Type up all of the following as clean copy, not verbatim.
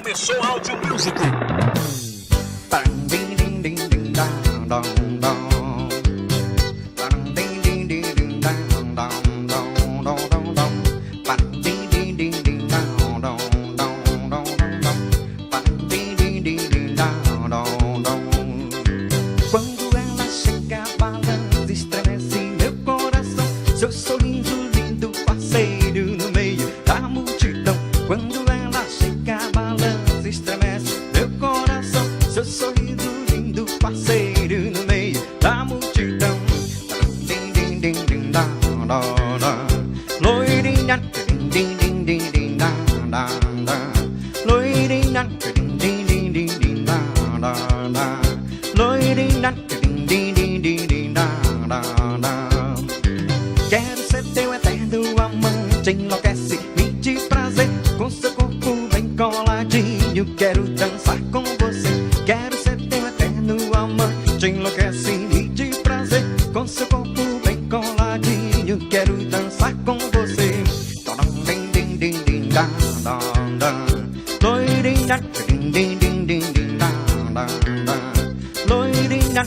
Começou Áudio Music. Quando ela chega, balança, estremece meu coração. Seu sorriso lindo, parceiro no meio da multidão. Quando ela chega, balança, estremece meu coração. Seu sorriso lindo, parceiro no meio da multidão. Loirinha, loirinha, loirinha, quero ser teu eterno amante, enlouquece, me de prazer, com seu corpo bem coladinho, quero dançar com você. Quero ser teu eterno amante, enlouquece, me de prazer, com seu corpo bem coladinho, quero dançar com você. Loirinha, loirinha,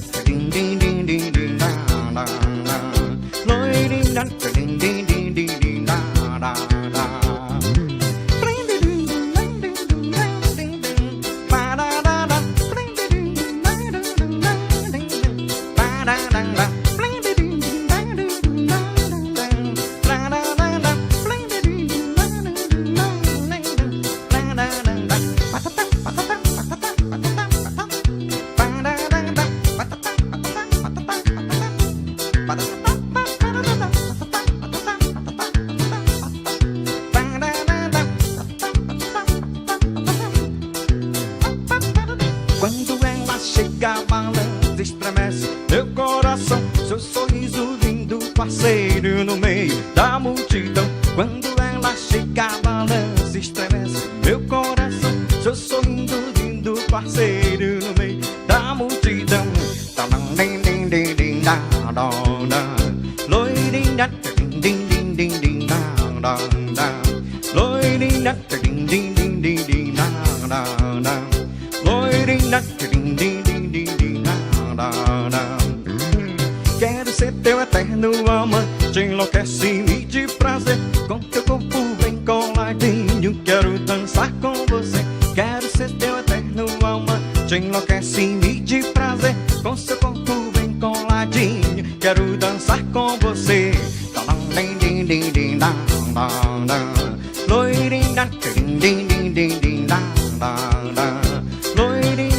quando ela chega, balança, estremece meu coração. Seu sorriso lindo, parceiro no meio da multidão. Quando ela chega, balança, estremece meu coração. Seu sorriso lindo, parceiro no meio da multidão. Loirinha, loirinha, loirinha, quero ser teu eterno amante, enlouquece-me de prazer, com teu corpo bem coladinho, quero dançar com você. Quero ser teu eterno amante, enlouquece-me de prazer, com seu corpo bem coladinho, quero dançar com você. Loirinha, loirinha,